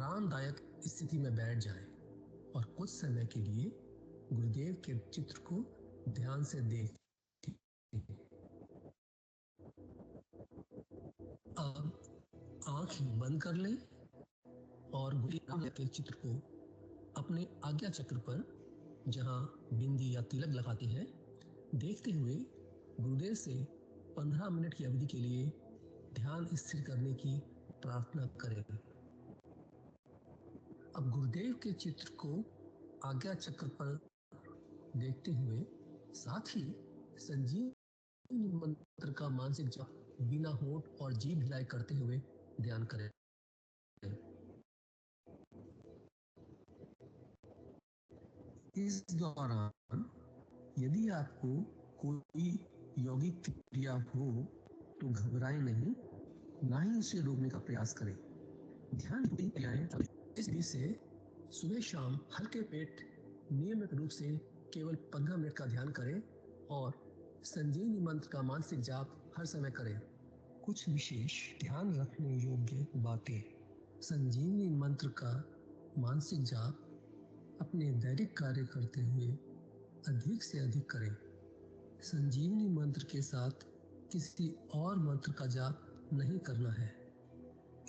आरामदायक स्थिति में बैठ जाएं और कुछ समय के लिए गुरुदेव के चित्र को ध्यान से देखें। अब आंख बंद कर लें और गुरुदेव के चित्र को अपने आज्ञा चक्र पर, जहां बिंदी या तिलक लगाते हैं, देखते हुए गुरुदेव से 15 मिनट की अवधि के लिए ध्यान स्थिर करने की प्रार्थना करें। अब गुरुदेव के चित्र को आज्ञा चक्र पर देखते हुए साथ ही संजीवनी मंत्र का मानसिक जप बिना होंठ और जीभ हिलाई करते हुए ध्यान करें। इस दौरान यदि आपको कोई यौगिक क्रिया हो तो घबराएं नहीं, ना ही उसे रोकने का प्रयास करें। ध्यान की क्रियाएं इस विधि से सुबह शाम हल्के पेट नियमित रूप से केवल 15 मिनट का ध्यान करें और संजीवनी मंत्र का मानसिक जाप हर समय करें। कुछ विशेष ध्यान रखने योग्य बातें। संजीवनी मंत्र का मानसिक जाप अपने दैनिक कार्य करते हुए अधिक से अधिक करें। संजीवनी मंत्र के साथ किसी और मंत्र का जाप नहीं करना है।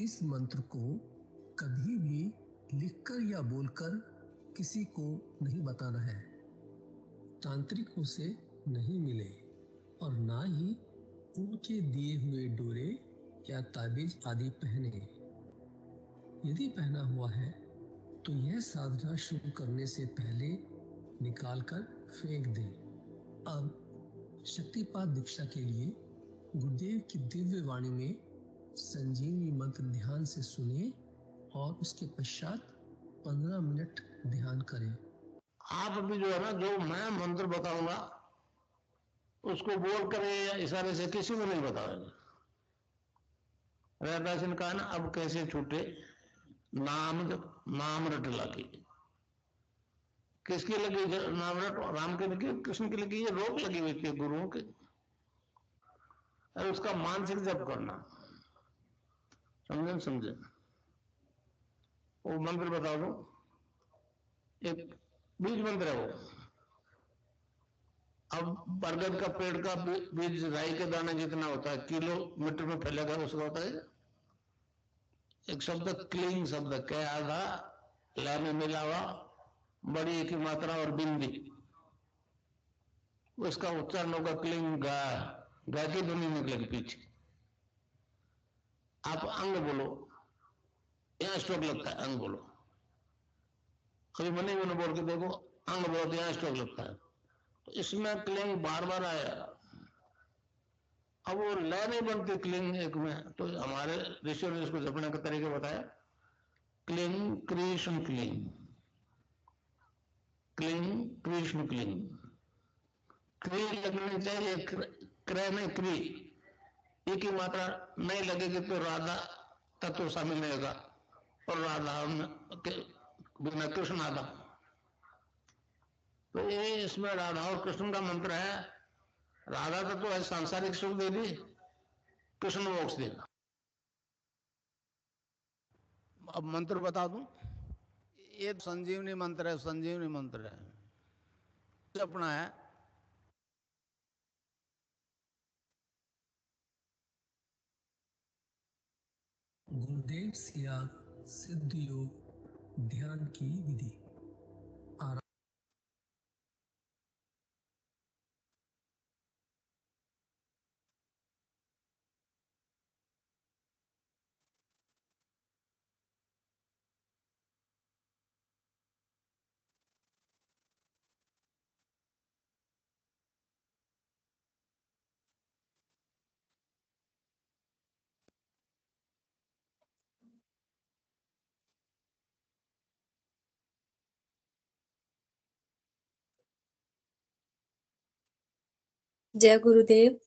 इस मंत्र को कभी भी लिखकर या बोलकर किसी को नहीं बताना है। तांत्रिकों से नहीं मिले और ना ही उनके दिए हुए डोरे या ताबीज आदि पहने। यदि पहना हुआ है तो यह साधना शुरू करने से पहले निकालकर फेंक दें। अब शक्तिपात दीक्षा के लिए गुरुदेव की दिव्य वाणी में संजीवनी मंत्र ध्यान से सुनिए और उसके पश्चात 15 मिनट ध्यान करें। आप अभी जो है ना, जो मैं मंत्र बताऊंगा उसको बोल कर या इशारे से किसी को नहीं बताएगा। रैदास ने कहा ना, अब कैसे छूटे नाम रट लगी। किसकी लगी नाम रट? राम की लगी, कृष्ण की लगी, ये रोक लगी हुई थी गुरुओं की। उसका मानसिक जप करना, समझे? वो मंत्र बता दो, एक बीज मंत्र है वो। अब बरगद का पेड़ का बीज राई के दाने जितना होता है, किलोमीटर में फैलेगा, उसका होता है एक शब्द क्लीन शब्द, क्या आधा ला में मिला हुआ, बड़ी की मात्रा और बिंदी, उसका उच्चारण होगा क्लीन गा की ध्वनि निकलेगी पीछे। आप अंग बोलो, यहां स्ट्रोक लगता है, अंग बोलो। कभी मनी में बोल के देखो, अंग बोलो तो यहां स्ट्रोक लगता है। तो इसमें क्लिंग बार बार आया। अब वो लय नहीं बनती क्लिंग एक में, तो हमारे ऋषियों ने इसको जपने का तरीका बताया। Cling Krishna cling, cling Krishna cling. क्री लगनी चाहिए, क्रय में क्री, एक ही मात्रा नहीं लगेगी तो राधा तत्व शामिल नहीं होगा, और राधा बिना कृष्ण आधा। तो ये इसमें राधा और कृष्ण का मंत्र है। राधा तत्व है सांसारिक सुख दे दी, कृष्ण मोक्ष देगा। अब मंत्र बता दूं, ये संजीवनी मंत्र है, संजीवनी मंत्र है, अपना है। गुरुदेव सियाग सिद्ध योग ध्यान की विधि। जय गुरुदेव।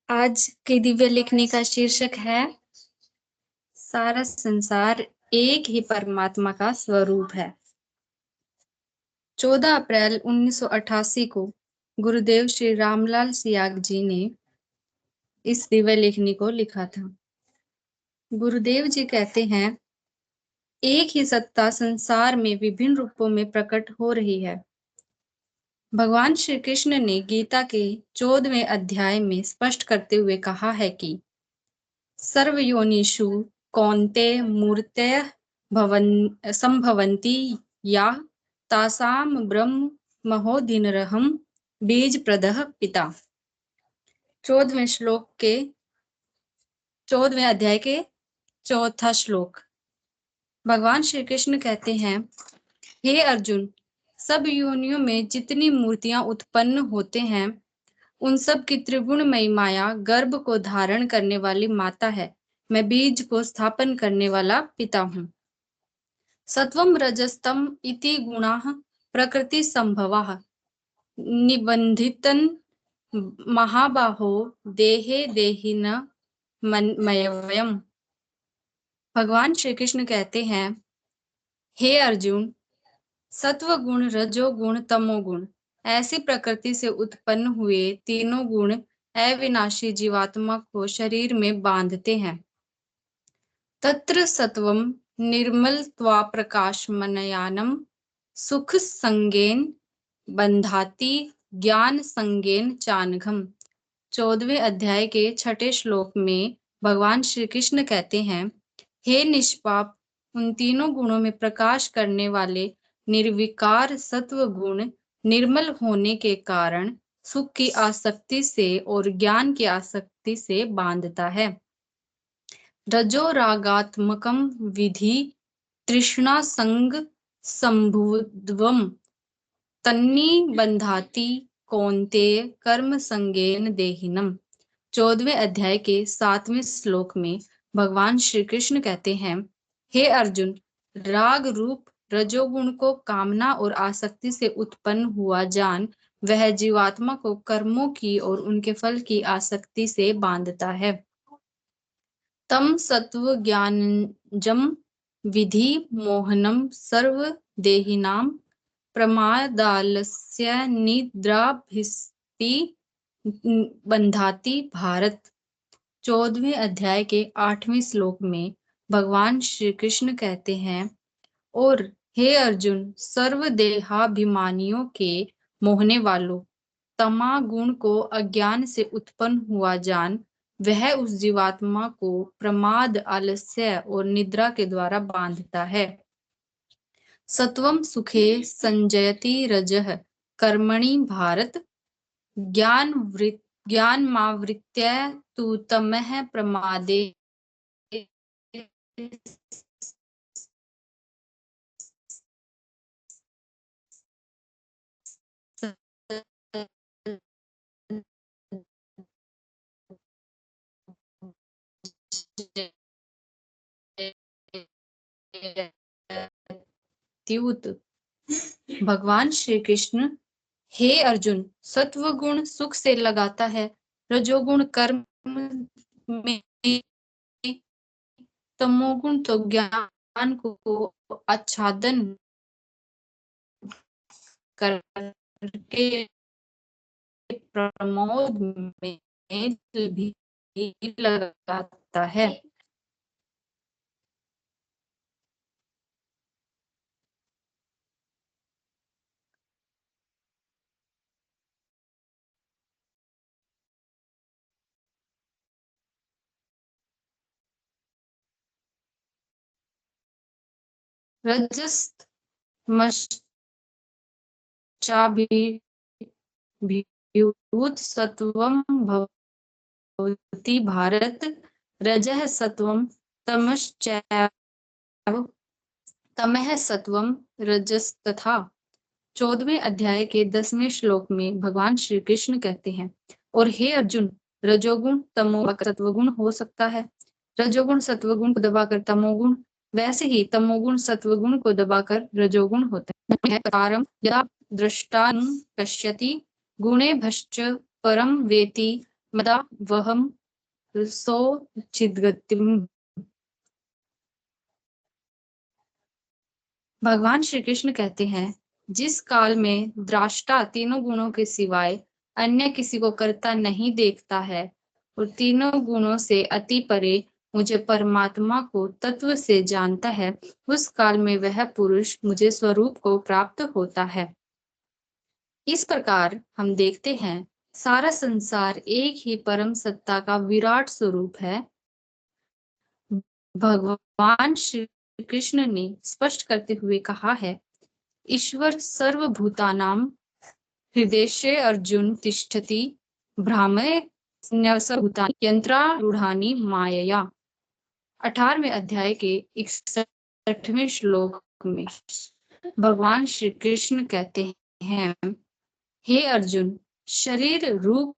आज की दिव्य लेखनी का शीर्षक है सारा संसार एक ही परमात्मा का स्वरूप है। 14 अप्रैल 1988 को गुरुदेव श्री रामलाल सियाग जी ने इस दिव्य लेखनी को लिखा था। गुरुदेव जी कहते हैं, एक ही सत्ता संसार में विभिन्न रूपों में प्रकट हो रही है। भगवान श्री कृष्ण ने गीता के 14वें अध्याय में स्पष्ट करते हुए कहा है कि सर्वयोनिषु कौन्तेय मूर्तयः संभवन्ति या तासाम ब्रह्म महोदीनरहम् बीजप्रदः पिता। 14वें अध्याय के 4था श्लोक। भगवान श्री कृष्ण कहते हैं, हे अर्जुन, सब योनियों में जितनी मूर्तियां उत्पन्न होते हैं, उन सब की त्रिगुणमयी माया गर्भ को धारण करने वाली माता है। मैं बीज को स्थापन करने वाला पिता हूँ। सत्वम रजस्तम इति गुणाः प्रकृति संभवाः निबंधितन महाबाहो देहे देहिन मयवयम्। भगवान श्री कृष्ण कहते हैं, हे अर्जुन, सत्व गुण, रजोगुण, तमोगुण ऐसी प्रकृति से उत्पन्न हुए तीनों गुण अविनाशी जीवात्मा को शरीर में बांधते हैं। तत्र सत्वम निर्मलत्वा प्रकाशमनयानम सुख संगेन बंधाति ज्ञान संगेन चानघम। 14वें अध्याय के 6ठे श्लोक में भगवान श्री कृष्ण कहते हैं, हे निष्पाप, उन तीनों गुणों में प्रकाश करने वाले निर्विकार सत्व गुण निर्मल होने के कारण सुख की आसक्ति से और ज्ञान की आसक्ति से बांधता है। रजो रागात्मकम विधि तृष्णा संग संभुद्वम तन्नी बंधाति कौन्तेय कर्म संगेन देहिनम। 14वें अध्याय के 7वें श्लोक में भगवान श्री कृष्ण कहते हैं, हे अर्जुन, राग रूप रजोगुण को कामना और आसक्ति से उत्पन्न हुआ जान वह जीवात्मा को कर्मों की और उनके फल की आसक्ति से बांधता है। तम सत्व ज्ञानजम विधि मोहनम सर्व देहिनाम प्रमादालस्य निद्राभिस्ति बंधाति भारत। 14वें अध्याय के 8वें श्लोक में भगवान श्री कृष्ण कहते हैं, और हे अर्जुन, सर्व देहाभिमानियों के मोहने वालों, तमा गुण को अज्ञान से उत्पन्न हुआ जान वह उस जीवात्मा को प्रमाद, आलस्य और निद्रा के द्वारा बांधता है। सत्वम सुखे संजयति रजः कर्मणि भारत ज्ञानमावृत्य तु तमः प्रमादे भगवान श्री कृष्ण, हे अर्जुन, सत्व गुण सुख से लगाता है, रजोगुण कर्म में, तमोगुण तो ज्ञान को आच्छादन करके प्रमोद में भी लगाता है। रजस्त मश्चाभिभूत सत्वं भवति भारत, रजः सत्वं तमश्चैव तमः सत्वं रजस्तथा। 14वें अध्याय के 10वें श्लोक में भगवान श्री कृष्ण कहते हैं, और हे अर्जुन, रजोगुण तमोगुण सत्वगुण हो सकता है, रजोगुण सत्वगुण को दबाकर तमोगुण, वैसे ही तमोगुण सत्वगुण को दबाकर रजोगुण होता है। परम यदा दृष्टानं पश्यति गुणेभ्यश्च परम वेति मदा वहम सो चिद्गतिम्। भगवान श्री कृष्ण कहते हैं, जिस काल में दृष्टा तीनों गुणों के सिवाय अन्य किसी को करता नहीं देखता है और तीनों गुणों से अति परे मुझे परमात्मा को तत्व से जानता है, उस काल में वह पुरुष मुझे स्वरूप को प्राप्त होता है। इस प्रकार हम देखते हैं, सारा संसार एक ही परम सत्ता का विराट स्वरूप है। भगवान श्री कृष्ण ने स्पष्ट करते हुए कहा है, ईश्वर सर्वभूतानां हृदये अर्जुन तिष्ठति ब्राह्मणे सर्वभूतानि यंत्रारूढ़ानि मायया। 18वें अध्याय के 61वें श्लोक में भगवान श्री कृष्ण कहते हैं, हे अर्जुन, शरीर रूप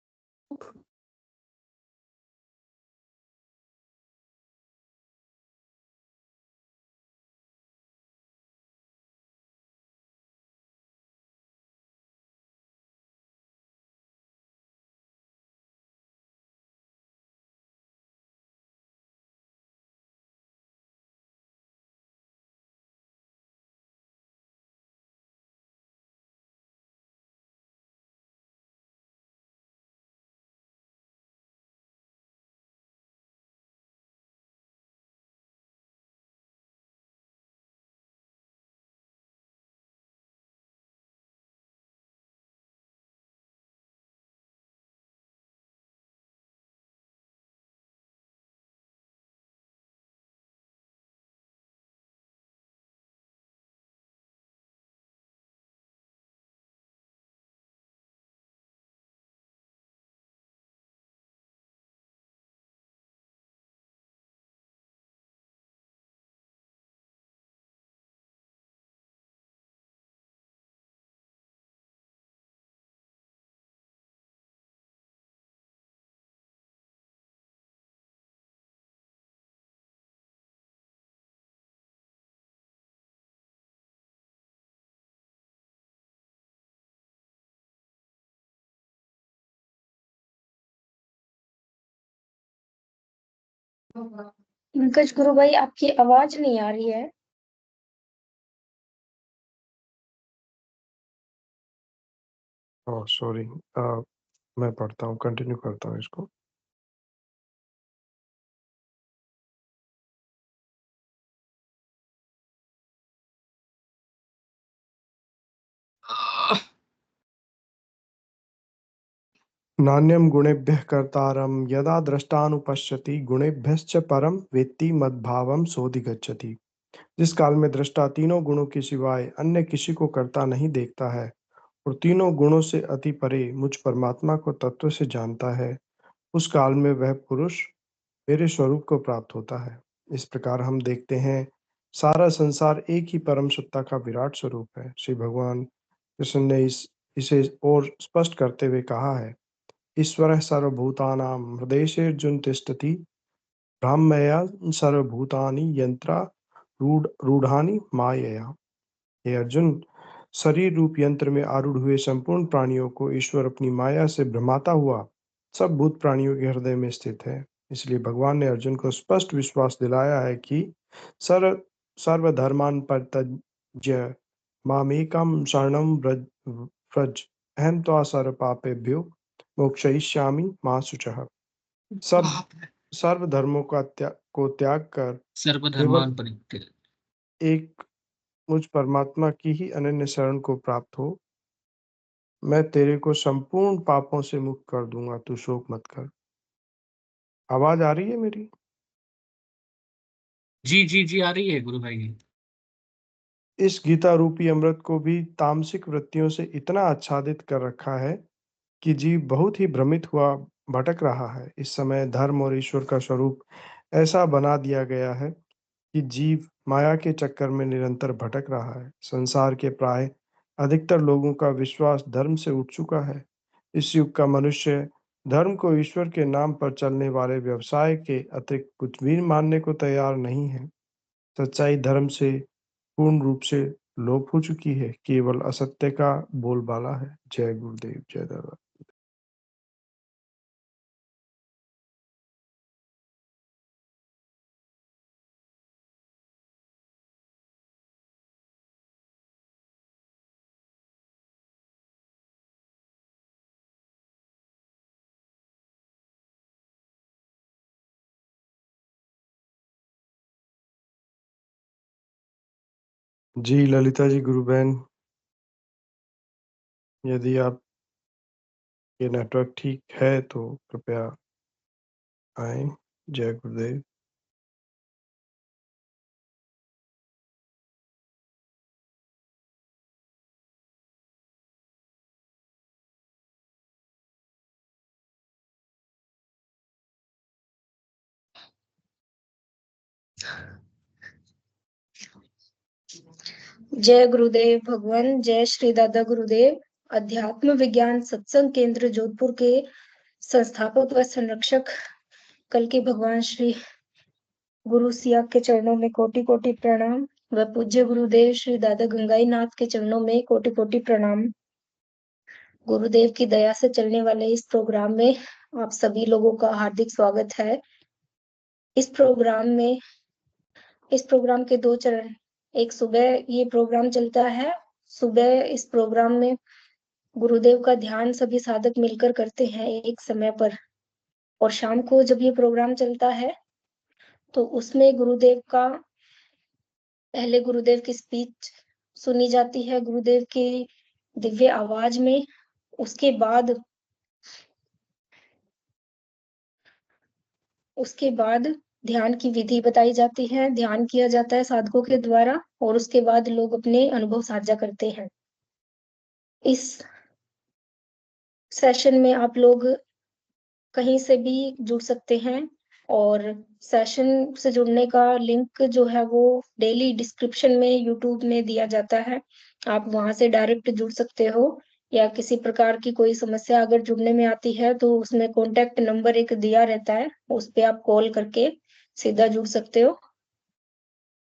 पंकज गुरु भाई, आपकी आवाज नहीं आ रही है। सॉरी, मैं पढ़ता हूँ, कंटिन्यू करता हूँ इसको। नान्यं गुणेभ्यः कर्तारं यदा दृष्टानुपश्यति गुणेभ्यश्च परम वेत्ति मद्भावं सोऽधिगच्छति। जिस काल में दृष्टा तीनों गुणों के सिवाय अन्य किसी को करता नहीं देखता है और तीनों गुणों से अति परे मुझ परमात्मा को तत्व से जानता है, उस काल में वह पुरुष मेरे स्वरूप को प्राप्त होता है। इस प्रकार हम देखते हैं, सारा संसार एक ही परम सत्ता का विराट स्वरूप है। श्री भगवान कृष्ण ने इसे और स्पष्ट करते हुए कहा है, ईश्वरः सर्वभूतानां हृदयेऽर्जुन तिष्ठति ब्रह्मया सर्वभूतानि रूढ़ानि मायया। हे अर्जुन, शरीर रूप यंत्र में आरूढ़ हुए संपूर्ण प्राणियों को ईश्वर अपनी माया से भ्रमाता हुआ सब भूत प्राणियों के हृदय में स्थित है। इसलिए भगवान ने अर्जुन को स्पष्ट विश्वास दिलाया है कि सर्व सर्वधर्मान् परित्यज्य मामेकं शरणं व्रज अहं त्वा सर्वपापेभ्यो मोक्षयिष्यामि मा शुचः। सब सर्व धर्मों को त्याग कर केवल सर्वधर्मान परित्यज्य एक मुझ परमात्मा की ही अनन्य शरण को प्राप्त हो। मैं तेरे को संपूर्ण पापों से मुक्त कर दूंगा, तू शोक मत कर। आवाज आ रही है मेरी? जी जी जी आ रही है गुरु भाई। इस गीता रूपी अमृत को भी तामसिक वृत्तियों से इतना आच्छादित कर रखा है कि जीव बहुत ही भ्रमित हुआ भटक रहा है। इस समय धर्म और ईश्वर का स्वरूप ऐसा बना दिया गया है कि जीव माया के चक्कर में निरंतर भटक रहा है। संसार के प्राय अधिकतर लोगों का विश्वास धर्म से उठ चुका है। इस युग का मनुष्य धर्म को ईश्वर के नाम पर चलने वाले व्यवसाय के अतिरिक्त कुछ भी मानने को तैयार नहीं है। सच्चाई धर्म से पूर्ण रूप से लोप हो चुकी है, केवल असत्य का बोलबाला है। जय गुरुदेव, जय दादा। जी ललिता जी, गुरु बहन, यदि आप ये नेटवर्क ठीक है तो कृपया आए। जय गुरुदेव। जय गुरुदेव भगवान, जय श्री दादा गुरुदेव। अध्यात्म विज्ञान सत्संग केंद्र जोधपुर के संस्थापक व संरक्षक कल के भगवान श्री गुरु सिया के चरणों में कोटि कोटि प्रणाम व पूज्य गुरुदेव श्री दादा गंगाई नाथ के चरणों में कोटि कोटि प्रणाम। गुरुदेव की दया से चलने वाले इस प्रोग्राम में आप सभी लोगों का हार्दिक स्वागत है। इस प्रोग्राम के 2 चरण, एक सुबह ये प्रोग्राम चलता है। सुबह इस प्रोग्राम में गुरुदेव का ध्यान सभी साधक मिलकर करते हैं एक समय पर, और शाम को जब ये प्रोग्राम चलता है तो उसमें पहले गुरुदेव की स्पीच सुनी जाती है गुरुदेव की दिव्य आवाज में। उसके बाद ध्यान की विधि बताई जाती है, ध्यान किया जाता है साधकों के द्वारा, और उसके बाद लोग अपने अनुभव साझा करते हैं। इस सेशन में आप लोग कहीं से भी जुड़ सकते हैं, और सेशन से जुड़ने का लिंक जो है वो डेली डिस्क्रिप्शन में यूट्यूब में दिया जाता है। आप वहां से डायरेक्ट जुड़ सकते हो, या किसी प्रकार की कोई समस्या अगर जुड़ने में आती है तो उसमें कॉन्टेक्ट नंबर एक दिया रहता है, उस पे आप कॉल करके सीधा जुड़ सकते हो।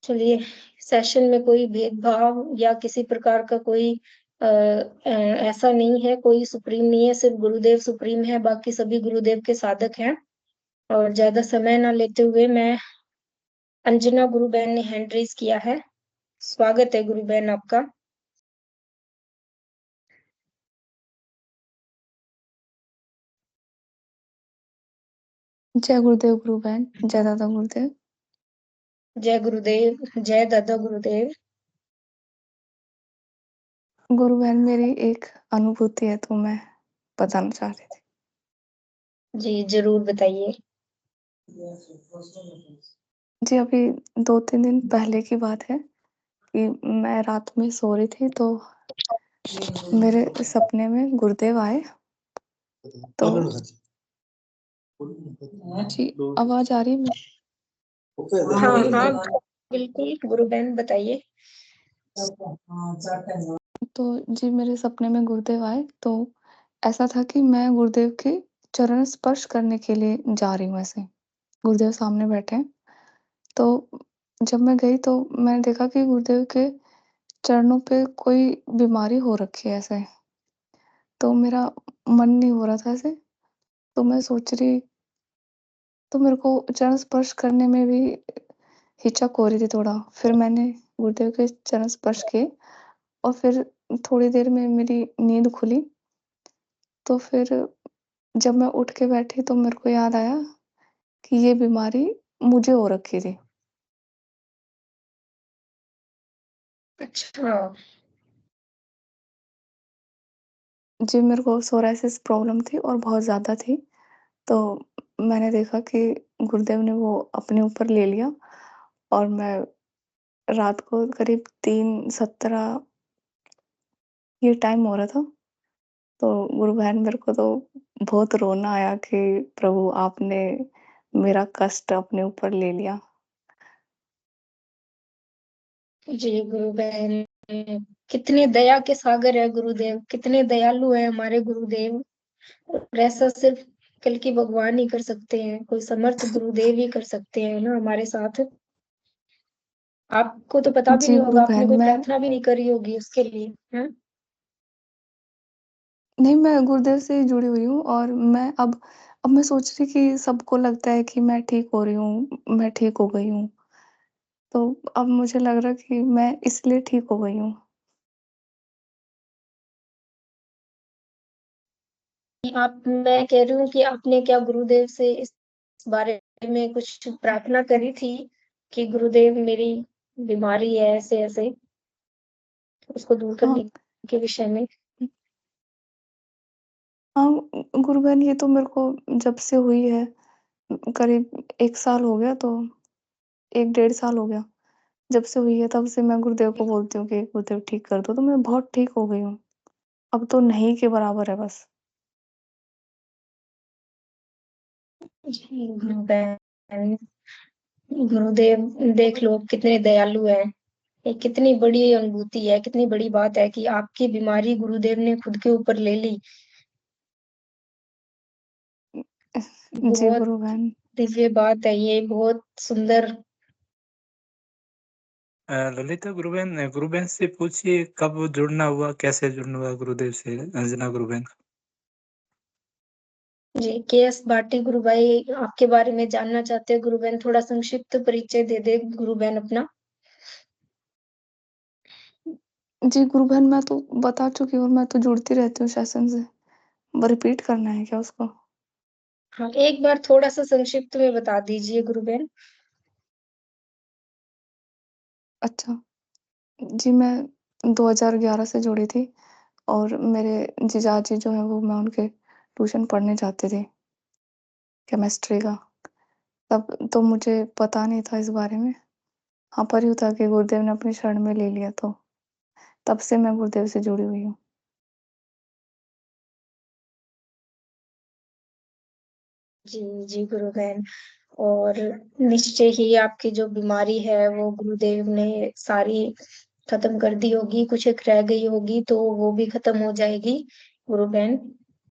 चलिए, सेशन में कोई भेदभाव या किसी प्रकार का कोई ऐसा नहीं है, कोई सुप्रीम नहीं है, सिर्फ गुरुदेव सुप्रीम है, बाकी सभी गुरुदेव के साधक हैं। और ज्यादा समय ना लेते हुए मैं अंजना गुरु बहन ने हैंड रेज किया है। स्वागत है गुरु बहन आपका। जय गुरुदेव गुरु बहन, जय दादा गुरुदेव। जय गुरुदेव, जय दादा गुरुदेव। गुरु बहन, मेरी एक अनुभूति है तो मैं बताना चाह रही थी। जी जरूर बताइए। जी अभी 2-3 दिन पहले की बात है कि मैं रात में सो रही थी तो मेरे सपने में गुरुदेव आए। तो जी आवाज आ रही है मेरी? हाँ हाँ बिल्कुल गुरु बहन बताइए। तो जी मेरे सपने में गुरुदेव आए तो ऐसा था कि मैं गुरुदेव के चरण स्पर्श करने के लिए जा रही हूँ ऐसे। गुरुदेव सामने बैठे हैं। तो जब मैं गई तो मैंने देखा कि गुरुदेव के चरणों पे कोई बीमारी हो रखी है ऐसे। तो मेरा मन नहीं हो रहा था ऐसे। तो मैं सोच रही तो मेरे को चरण स्पर्श करने में भी हिचक हो रही थी थोड़ा। फिर मैंने गुरुदेव के चरण स्पर्श किए और फिर थोड़ी देर में मेरी नींद खुली। तो फिर जब मैं उठ के बैठी तो मेरे को याद आया कि ये बीमारी मुझे हो रखी थी। अच्छा। जी मेरे को सोरायसिस प्रॉब्लम थी और बहुत ज़्यादा थी। तो मैंने देखा कि गुरुदेव ने वो अपने ऊपर ले लिया और मैं रात को करीब 3:17 ये टाइम हो रहा था। तो गुरु बहन मेरे को तो बहुत रोना आया कि प्रभु आपने मेरा कष्ट अपने ऊपर ले लिया। जी गुरु बहन, कितने दया के सागर है गुरुदेव, कितने दयालु है हमारे गुरुदेव। और ऐसा सिर्फ कल की भगवान ही कर सकते हैं, कोई समर्थ गुरुदेव ही कर सकते हैं ना हमारे साथ। आपको तो पता भी जी नहीं गुरु होगा, आपने बहन कोई मैं प्रार्थना भी नहीं करी होगी उसके लिए, है? नहीं, मैं गुरुदेव से ही जुड़ी हुई हूँ और अब मैं सोच रही कि सबको लगता है कि मैं ठीक हो रही हूँ, मैं ठीक हो गई हूँ। तो अब मुझे लग रहा है कि मैं इसलिए ठीक हो गई हूँ। मैं कह रही हूँ कि आपने क्या गुरुदेव से इस बारे में कुछ प्रार्थना करी थी कि गुरुदेव मेरी बीमारी है ऐसे ऐसे? उसको दूर करने के विषय में? हाँ, गुरु बहन ये तो मेरे को जब से हुई है करीब 1 साल हो गया, तो 1 डेढ़ साल हो गया। जब से हुई है तब से मैं गुरुदेव को बोलती हूँ कि गुरुदेव ठीक कर दो, तो मैं बहुत ठीक हो गई हूँ। अब तो नहीं के बराबर है बस। जी, गुरु बहन, गुरुदेव देख लो कितने दयालु हैं। ये कितनी बड़ी अनुभूति है, कितनी बड़ी बात है कि आपकी बीमारी गुरुदेव ने खुद के ऊपर ले ली। जी बहुत गुरु बहन। दिव्य बात है ये, बहुत सुंदर। ललिता गुरु बहन से पूछिए कब जुड़ना हुआ, कैसे जुड़ना हुआ गुरुदेव से, अंजना गुरु बहन। जी, के.एस. भाटी गुरु भाई आपके बारे में जानना चाहते हैं गुरु बहन, थोड़ा संक्षिप्त परिचय दे दे गुरु बहन अपना। जी गुरु बहन, मैं तो बता चुकी हूँ, मैं तो जुड़ती रहती हूँ सेशन से। रिपीट करना है क्या उसको? हाँ, एक बार थोड़ा सा संक्षिप्त में बता दीजिए गुरु बहन। अच्छा, जी मैं 2011 से जुड़ी थी, और मेरे जीजाजी जो हैं वो, मैं उनके ट्यूशन पढ़ने जाती थी केमिस्ट्री का। तब तो मुझे पता नहीं था इस बारे में। हाँ, पर यूँ था कि गुरुदेव ने अपनी शरण में ले लिया, तो तब से मैं गुरुदेव से जुड़ी हुई हूँ। जी, जी गुरु बहन, और निश्चय ही आपकी जो बीमारी है वो गुरुदेव ने सारी खत्म कर दी होगी, कुछ एक रह गई होगी तो वो भी खत्म हो जाएगी गुरु बहन,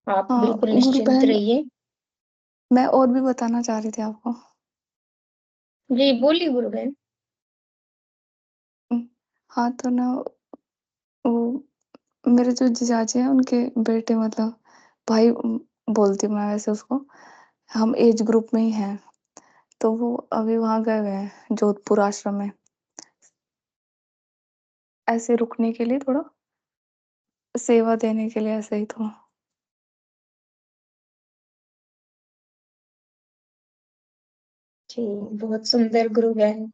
आप हाँ, बिल्कुल गुरु निश्चिंत बहन, रहिए। मैं और भी बताना चाह रही थी आपको। जी बोलिए गुरु बहन। हाँ, तो ना वो मेरे जो जीजाजी हैं उनके बेटे, मतलब भाई बोलती हूँ मैं वैसे उसको, हम एज ग्रुप में ही हैं। तो वो अभी वहाँ गए हुए हैं जोधपुर आश्रम में, ऐसे रुकने के लिए, थोड़ा सेवा देने के लिए, ऐसे ही तो। जी, बहुत सुंदर गुरु बहन।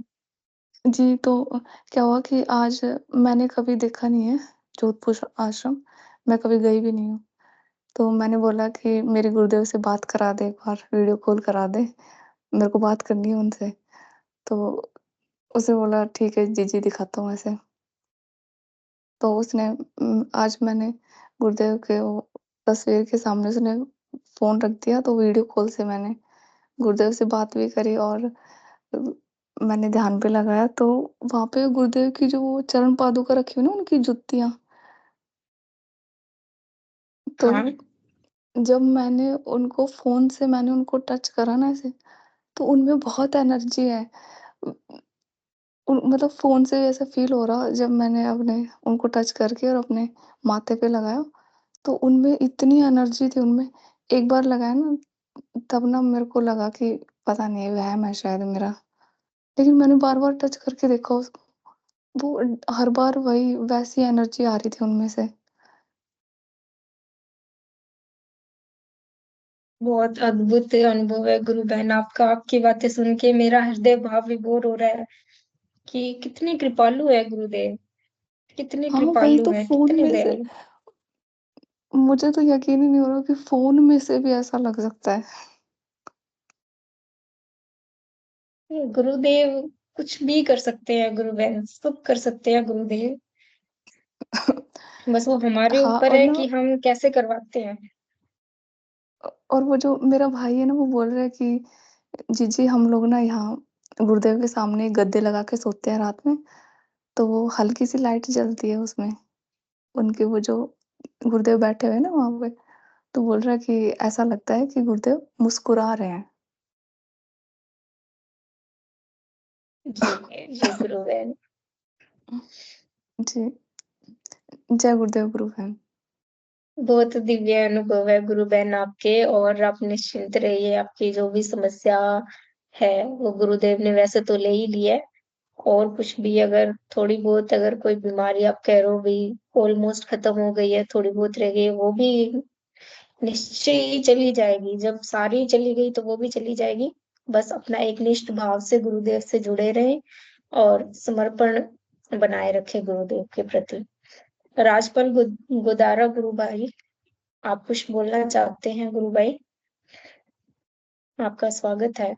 जी, तो क्या हुआ कि आज मैंने कभी देखा नहीं है जोधपुर आश्रम, मैं कभी गई भी नहीं हूँ। तो मैंने बोला कि मेरे गुरुदेव से बात करा दे, एक बार वीडियो कॉल करा दे, मेरे को बात करनी है उनसे। तो उसने बोला ठीक है जीजी, दिखाता हूँ ऐसे। तो उसने आज मैंने गुरुदेव के वो तस्वीर के सामने उसने फ़ोन रख दिया, तो वीडियो कॉल से मैंने गुरुदेव से बात भी करी, और मैंने ध्यान भी लगाया। तो वहाँ पे गुरुदेव की जो वो चरण पादुका रखी हुई ना, उनकी जुतियाँ, तो हाँ, जब मैंने उनको फ़ोन से मैंने उनको टच करा ना ऐसे, तो उनमें बहुत एनर्जी है। उ मतलब फ़ोन से ऐसा फ़ील हो रहा, जब मैंने अपने उनको टच करके और अपने माथे पे लगाया, तो उनमें इतनी एनर्जी थी उनमें। एक बार लगाया ना, तब ना मेरे को लगा कि पता नहीं वहम है शायद मेरा। लेकिन मैंने बार-बार टच करके देखा उसको, वो हर बार वही वैसी एनर्जी आ रही थी उनमें से। बहुत अद्भुत अनुभव है गुरु बहन आपका। आपकी बातें सुन के मेरा हृदय भाव विभोर हो रहा है कि कितने कृपालु है गुरुदेव, कितने हाँ, वही कृपालु तो है, फ़ोन कितने में से, दयालु। मुझे तो यकीन ही नहीं हो रहा कि फ़ोन में से भी ऐसा लग सकता है। गुरुदेव कुछ भी कर सकते हैं गुरु बहन, सब कर सकते हैं गुरुदेव, बस वो हमारे हाँ, ऊपर और है ना कि हम कैसे करवाते हैं। और वो जो मेरा भाई है ना, वो बोल रहा है कि जीजी हम लोग ना यहाँ गुरुदेव के सामने एक गद्दे लगा के सोते हैं रात में, तो वो हल्की सी लाइट जलती है उसमें, उनके वो जो गुरुदेव बैठे हुए हैं ना वहाँ पे, तो बोल रहा है कि ऐसा लगता है कि गुरुदेव मुस्कुरा रहे हैं। जी, जी गुरु बहन। जी, जय गुरुदेव गुरु बहन। बहुत दिव्य अनुभव है गुरु बहन आपके, और आप निश्चिंत रहिए, आपकी जो भी समस्या है वो गुरुदेव ने वैसे तो ले ही ली है, और कुछ भी अगर थोड़ी बहुत अगर कोई बीमारी आप कह रहे हो भी ऑलमोस्ट खत्म हो गई है, थोड़ी बहुत रह गई है, वो भी निश्चय ही चली जाएगी। जब सारी चली गई तो वो भी चली जाएगी। बस अपना एक निष्ठ भाव से गुरुदेव से जुड़े रहें और समर्पण बनाए रखें गुरुदेव के प्रति। राजपाल गोदारा गुरु भाई, आप कुछ बोलना चाहते हैं गुरु भाई? आपका स्वागत है।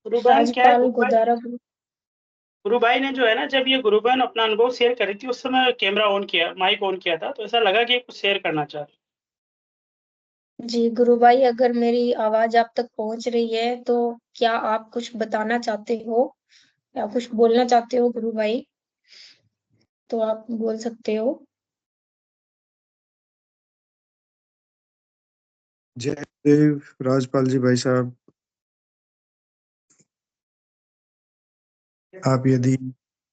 गुरुबहन क्या है, राजपाल गोदारा गुरु भाई ने जो है ना, जब ये गुरु बहन अपना अनुभव शेयर करी थी उस समय कैमरा ऑन किया, माइक ऑन किया था, तो ऐसा लगा कि कुछ शेयर करना चाह रहे। जी गुरु भाई, अगर मेरी आवाज आप तक पहुंच रही है तो क्या आप कुछ बताना चाहते हो या कुछ बोलना चाहते हो गुरु भाई? तो आप बोल सकते हो। जय देव राजपाल जी भाई साहब, आप यदि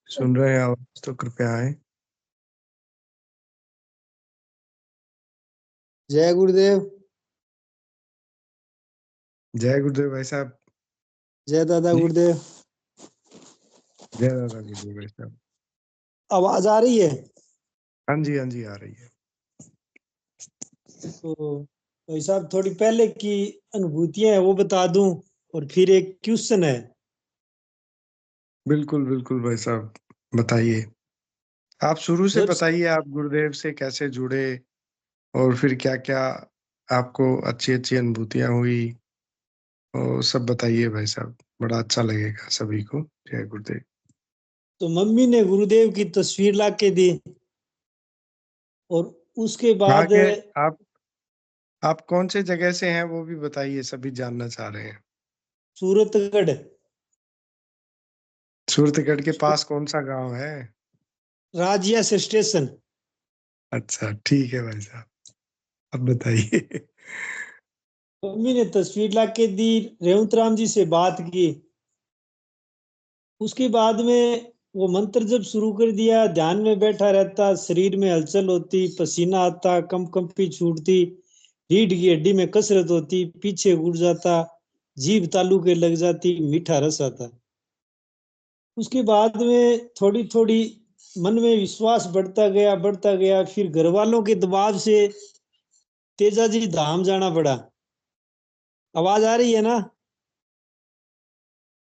सुन रहे हैं आवाज तो कृपया आए। जय गुरुदेव। जय गुरुदेव भाई साहब। जय दादा जी। गुरुदेव। जय दादा गुरुदेव भाई साहब। आवाज आ रही है? हाँ जी आ रही है। तो भाई साहब थोड़ी पहले की अनुभूतियां है वो बता दूं, और फिर एक क्वेश्चन है। बिल्कुल भाई साहब, बताइए। आप शुरू से जब बताइए, आप गुरुदेव से कैसे जुड़े और फिर क्या क्या आपको अच्छी अच्छी अनुभूतियां हुई, और सब बताइए भाई साहब, बड़ा अच्छा लगेगा सभी को। जय गुरुदेव। तो मम्मी ने गुरुदेव की तस्वीर ला के दी, और उसके कहाँ बाद के आप कौन से जगह से हैं वो भी बताइए, सभी जानना चाह रहे हैं। सूरतगढ़। सूरतगढ़ के पास कौन सा गांव है? राजिया से स्टेशन। अच्छा ठीक है भाई साहब, अब बताइए। मम्मी ने तस्वीर ला के दी, रेवंत राम जी से बात की। उसके बाद में वो मंत्र जब शुरू कर दिया, ध्यान में बैठा रहता, शरीर में हलचल होती, पसीना आता, कंपी छूटती, रीढ़ की हड्डी में कसरत होती, पीछे उड़ जाता, जीभ तालू के लग जाती, मीठा रस आता। उसके बाद में थोड़ी थोड़ी मन में विश्वास बढ़ता गया। फिर घर वालों के दबाव से तेजा जी धाम जाना पड़ा। आवाज आ रही है ना?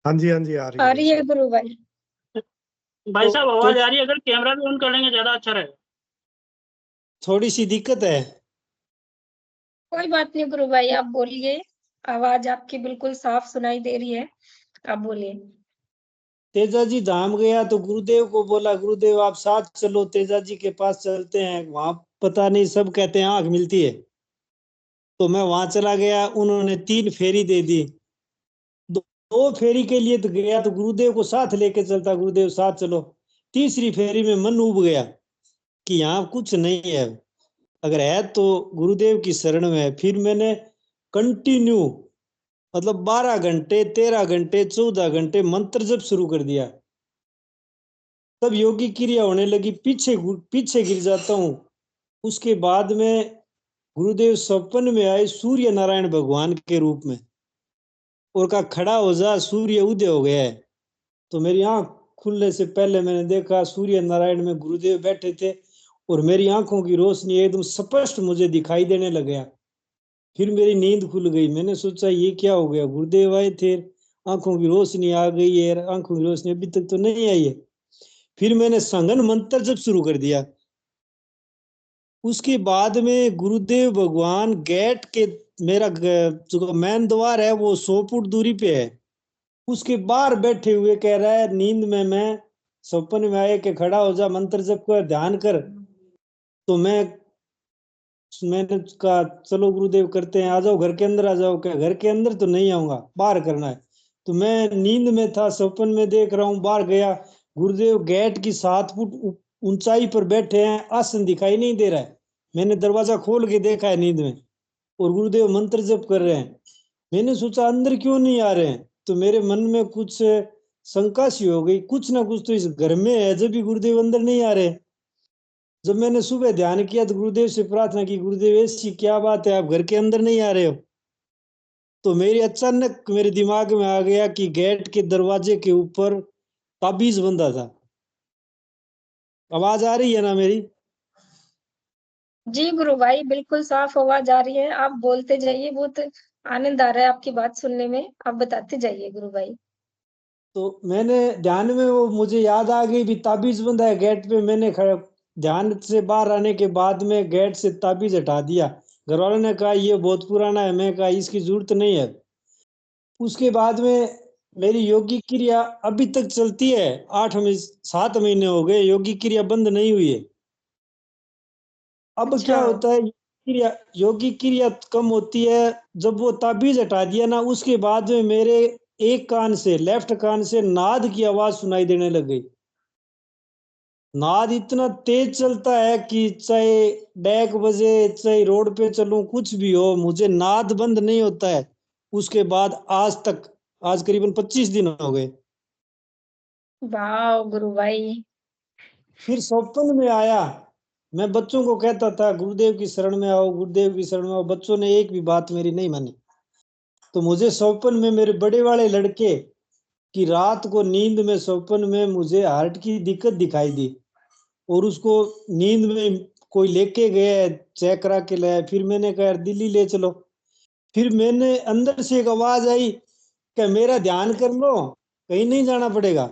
हाँ जी आ रही है आ भाई रही है साहब। गुरु भाई। भाई साहब तो आवाज आ रही है, अगर कैमरा भी ऑन कर लेंगे ज्यादा अच्छा रहेगा। थोड़ी सी दिक्कत है। कोई बात नहीं गुरु भाई, आप बोलिए। आवाज आपकी बिल्कुल साफ सुनाई दे रही है, आप बोलिए। तेजा जी धाम गया तो गुरुदेव को बोला, गुरुदेव आप साथ चलो, तेजा जी के पास चलते हैं। वहां पता नहीं, सब कहते हैं आंख मिलती है। तो मैं वहां चला गया, उन्होंने 3 फेरी दे दी। दो फेरी के लिए तो गया, तो गुरुदेव को साथ लेके चलता, गुरुदेव साथ चलो। तीसरी फेरी में मन उब गया कि यहाँ कुछ नहीं है, अगर है तो गुरुदेव की शरण में है। फिर मैंने कंटिन्यू, मतलब 12 घंटे, 13 घंटे, 14 घंटे मंत्र जप शुरू कर दिया। तब योगी क्रिया होने लगी, पीछे पीछे गिर जाता हूँ। उसके बाद में गुरुदेव सपन में आए सूर्य नारायण भगवान के रूप में, और कहा खड़ा हो जा, सूर्य उदय हो गया है। तो मेरी आंख खुलने से पहले मैंने देखा सूर्य नारायण में गुरुदेव बैठे थे, और मेरी आंखों की रोशनी एकदम स्पष्ट मुझे दिखाई देने लग गया। फिर मेरी नींद खुल गई। मैंने सोचा ये क्या हो गया, गुरुदेव आए थे, आंखों की रोशनी आ गई है, आंखों की रोशनी अभी तक तो नहीं आई है। फिर मैंने संगन मंत्र जब शुरू कर दिया। उसके बाद में गुरुदेव भगवान गेट के, मेरा जो मेन द्वार है वो 100 फुट दूरी पे है, उसके बाहर बैठे हुए कह रहा है, नींद में मैं सपन में आए कि खड़ा हो जा, मंत्र जप कर, ध्यान कर। तो मैंने कहा चलो गुरुदेव करते हैं, आ जाओ घर के अंदर आ जाओ। क्या घर के अंदर तो नहीं आऊंगा, बाहर करना है। तो मैं नींद में था, सपन में देख रहा हूँ, बाहर गया, गुरुदेव गेट की 7 फुट ऊंचाई पर बैठे हैं, आसन दिखाई नहीं दे रहा है। मैंने दरवाजा खोल के देखा है नींद में, और गुरुदेव मंत्र जप कर रहे हैं। मैंने सोचा अंदर क्यों नहीं आ रहे हैं, तो मेरे मन में कुछ शंका सी हो गई, कुछ ना कुछ तो इस घर में है जब भी गुरुदेव अंदर नहीं आ रहे। जब मैंने सुबह ध्यान किया तो गुरुदेव से प्रार्थना की, गुरुदेव ऐसी क्या बात है, आप घर के अंदर नहीं आ रहे हो? तो मेरे अचानक मेरे दिमाग में आ गया कि गेट के दरवाजे के ऊपर ताबीज बंधा था। आवाज आ रही है ना मेरी? जी गुरु भाई, बिल्कुल साफ आवाज आ रही है, आप बोलते जाइए, बहुत आनंद आ रहा है आपकी बात सुनने में, आप बताते जाइए गुरु भाई। तो मैंने ध्यान में वो मुझे याद आ गई भी ताबीज बंधा है गेट पे। मैंने ध्यान से बाहर आने के बाद में गेट से ताबीज हटा दिया। घर वालों ने कहा ये बहुत पुराना है। मैं कहा इसकी जरूरत नहीं है। उसके बाद में मेरी योगिक क्रिया अभी तक चलती है। 7 महीने हो गए योगिक क्रिया बंद नहीं हुई है। अब अच्छा। क्या होता है क्रिया योगिक क्रिया कम होती है जब वो ताबीज हटा दिया ना, उसके बाद में मेरे एक कान से लेफ्ट कान से नाद की आवाज सुनाई देने लग गई। नाद इतना तेज चलता है कि चाहे डेक बजे चाहे रोड पे चलूं कुछ भी हो मुझे नाद बंद नहीं होता है। उसके बाद आज तक आज करीबन 25 दिन हो गए। वाह गुरु भाई। फिर स्वप्न में आया। मैं बच्चों को कहता था गुरुदेव की शरण में आओ, गुरुदेव की शरण में आओ। बच्चों ने एक भी बात मेरी नहीं मानी। तो मुझे स्वप्न में मेरे बड़े वाले लड़के की रात को नींद में स्वप्न में मुझे हार्ट की दिक्कत दिखाई दी। और उसको नींद में कोई लेके गया, चेक करा के लाया। फिर मैंने कहा यार दिल्ली ले चलो। फिर मैंने अंदर से एक आवाज आई कि मेरा ध्यान कर लो, कहीं नहीं जाना पड़ेगा।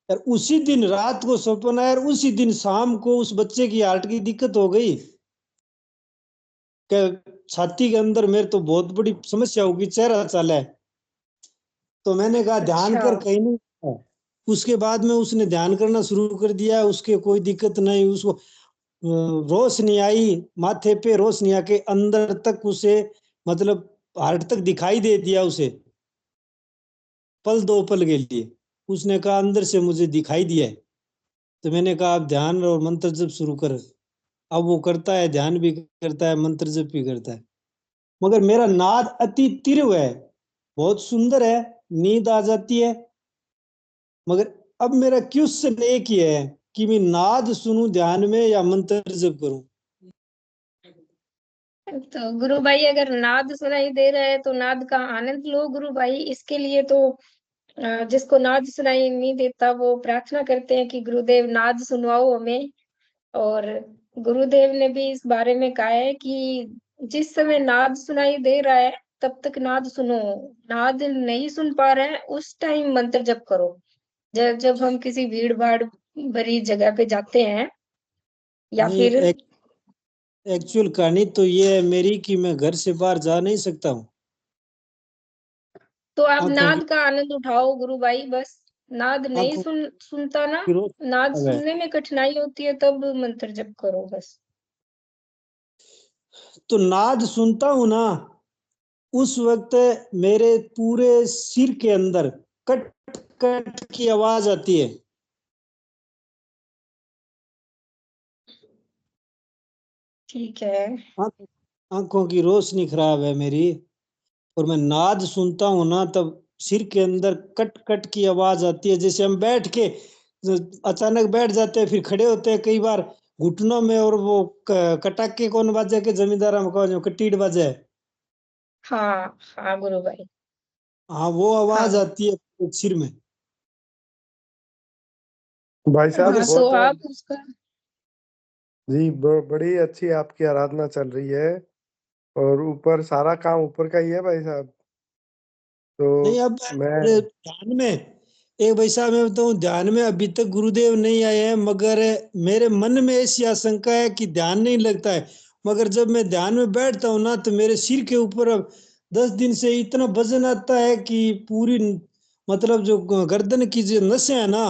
यार उसी दिन रात को सपना आया। और उसी दिन शाम को उस बच्चे की हार्ट की दिक्कत हो गई कि छाती के अंदर मेरे तो बहुत बड़ी समस्या होगी, चेहरा चला है। तो मैंने कहा ध्यान अच्छा। कर, कहीं नहीं जाना। उसके बाद में उसने ध्यान करना शुरू कर दिया। उसके कोई दिक्कत नहीं। उसको रोशनी आई माथे पे, रोशनी आके अंदर तक उसे मतलब हार्ट तक दिखाई दे दिया उसे। पल दो पल के लिए उसने कहा अंदर से मुझे दिखाई दिया है। तो मैंने कहा आप ध्यान और मंत्र जप शुरू कर। अब वो करता है, ध्यान भी करता है, मंत्र जप भी करता है। मगर मेरा नाद अति तीव्र है, बहुत सुंदर है, नींद आ जाती है। मगर अब मेरा क्वेश्चन एक ही है कि मैं नाद सुनूं ध्यान में या मंत्र जप करूं। तो गुरु भाई अगर नाद सुनाई दे रहा है तो नाद का आनंद लो गुरु भाई। इसके लिए तो जिसको नाद सुनाई नहीं देता वो प्रार्थना करते हैं कि गुरुदेव नाद सुनवाओ हमें। और गुरुदेव ने भी इस बारे में कहा है कि जिस समय नाद सुनाई दे रहा है तब तक नाद सुनो। नाद नहीं सुन पा रहे हैं उस टाइम मंत्र जप करो। जब जब हम किसी भीड़ भाड़ भरी जगह पे जाते हैं या नहीं, फिर एक्चुअल कहानी तो ये है मेरी कि मैं घर से बाहर जा नहीं सकता हूँ। तो आप आंखों की नाद का आनंद उठाओ गुरु भाई। बस नाद नहीं आंखों सुनता ना, की रोशनी नाद खराब है। सुनने में कठिनाई होती है तब मंत्र जप करो बस। तो नाद सुनता हूं ना, उस वक्त मेरे पूरे सिर के अंदर कट कट की आवाज आती है। ठीक है। आंख- आंखों की रोशनी खराब है मेरी। और मैं नाद सुनता हूं ना तब सिर के अंदर कट कट की आवाज आती है। जैसे हम बैठ के अचानक बैठ जाते हैं, फिर खड़े होते हैं कई बार घुटनों में, और वो कटाके कौन बाजे के जमींदारा में कहो जो कटीड बाजे। हाँ हाँ गुरु भाई। हाँ वो आवाज हाँ आती है सिर में। भाई साहब मगर हाँ तो बहुत आप उसका जी बड़ी अच्छी आपकी आराधना चल रही है। और ऊपर सारा काम ऊपर का ही है भाई साहब। नहीं, तो अब मैं ध्यान में एक भाई साहब मैं बताऊं, ध्यान में अभी तक गुरुदेव नहीं आए हैं। मगर मेरे मन में ऐसी आशंका है कि ध्यान नहीं लगता है। मगर जब मैं ध्यान में बैठता हूं ना तो मेरे सिर के ऊपर अब 10 दिन से इतना वजन आता है कि पूरी मतलब जो गर्दन की जो नसें है ना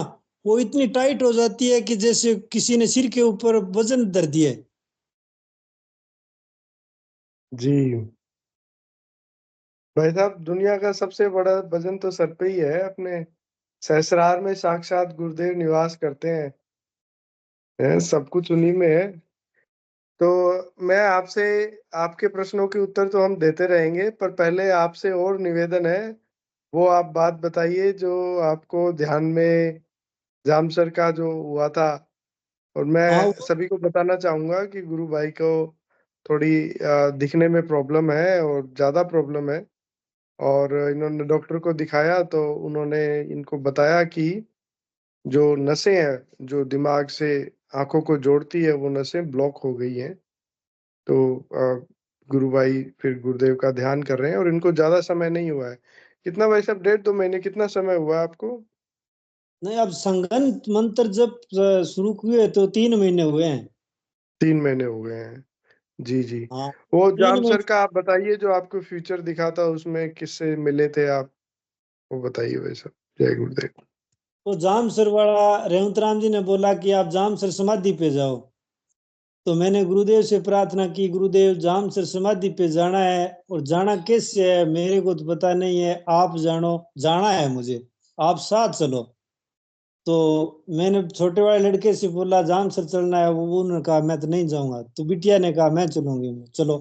वो इतनी टाइट हो जाती है कि जैसे किसी ने सिर के ऊपर वजन धर दिया है। जी भाई साहब, दुनिया का सबसे बड़ा वजन तो सर पे ही है अपने। सहस्रार में साक्षात गुरुदेव निवास करते हैं, सब कुछ उन्हीं में है। तो मैं आपसे आपके प्रश्नों के उत्तर तो हम देते रहेंगे, पर पहले आपसे और निवेदन है। वो आप बात बताइए जो आपको ध्यान में जामसर का जो हुआ था। और हाँ मैं सभी को बताना चाहूंगा कि गुरु भाई को थोड़ी दिखने में प्रॉब्लम है और ज्यादा प्रॉब्लम है। और इन्होंने डॉक्टर को दिखाया तो उन्होंने इनको बताया कि जो नसें हैं जो दिमाग से आंखों को जोड़ती है वो नसें ब्लॉक हो गई हैं। तो गुरु भाई फिर गुरुदेव का ध्यान कर रहे हैं और इनको ज्यादा समय नहीं हुआ है। कितना भाई साहब, 1.5-2 महीने, कितना समय हुआ आपको? नहीं, अब संगन मंत्र जब शुरू हुए तो 3 महीने हुए हैं। 3 महीने हो गए हैं। जी जी। हाँ, वो 3 जाम महीने। सर का आप बताइए, जो आपको फ्यूचर दिखा था, उसमें किससे मिले थे आप, वो बताइए भाई साहब। जय गुरुदेव। तो जाम सर वाला रेवंत राम जी ने बोला कि आप जाम सर समाधि पे जाओ। तो मैंने गुरुदेव से प्रार्थना की, गुरुदेव जाम सर समाधि पे जाना है, और जाना कैसे है मेरे को तो पता नहीं है, आप जानो, जाना है मुझे, आप साथ चलो। तो मैंने छोटे वाले लड़के से बोला जाम सर चलना है, वो उन्होंने कहा मैं तो नहीं जाऊंगा। तो बिटिया ने कहा मैं चलूंगी, चलो।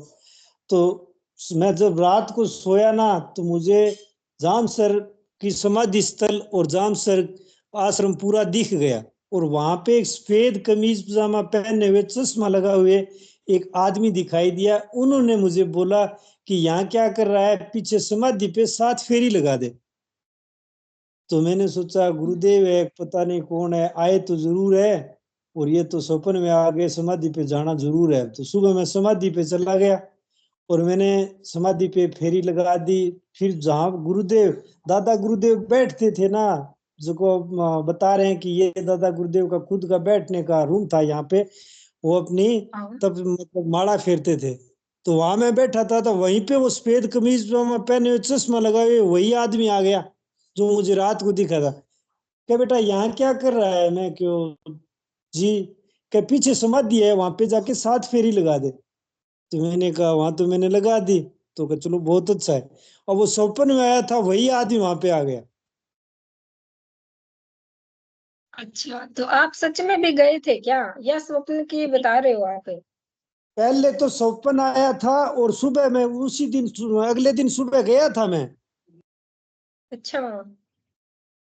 तो मैं जब रात को सोया ना, तो मुझे जाम सर की समाधि स्थल और जाम सर आश्रम पूरा दिख गया। और वहां पे एक सफेद कमीज पजामा पहने हुए, चश्मा लगा हुए एक आदमी दिखाई दिया। उन्होंने मुझे बोला कि यहाँ क्या कर रहा है, पीछे समाधि पे 7 फेरी लगा दे। तो मैंने सोचा गुरुदेव है, पता नहीं कौन है, आए तो जरूर है, और ये तो स्वप्न में आ गए, समाधि पे जाना जरूर है। तो सुबह मैं समाधि पे चला गया और मैंने समाधि पे फेरी लगा दी। फिर जहाँ गुरुदेव, दादा गुरुदेव बैठते थे ना, जो को बता रहे हैं कि ये दादा गुरुदेव का खुद का बैठने का रूम था यहाँ पे, वो अपनी तब मतलब माला फेरते थे। तो वहां मैं बैठा था, तो वहीं पे वो सफेद कमीज पहने हुए, चश्मा लगाए हुए वही आदमी आ गया जो मुझे रात को दिखा था। क्या बेटा यहाँ क्या कर रहा है? मैं क्यों जी, क्या पीछे समाधि है, वहां पे जाके 7 फेरी लगा दे। तो मैंने कहा वहां तो मैंने लगा दी। तो कहा चलो बहुत अच्छा है। और वो स्वप्न में आया था वही आदमी वहां पे आ गया। अच्छा, तो आप सच में भी गए थे क्या, या स्वप्न की बता रहे हो आप? पहले तो स्वप्न आया था, और सुबह में उसी दिन, अगले दिन सुबह गया था मैं। अच्छा।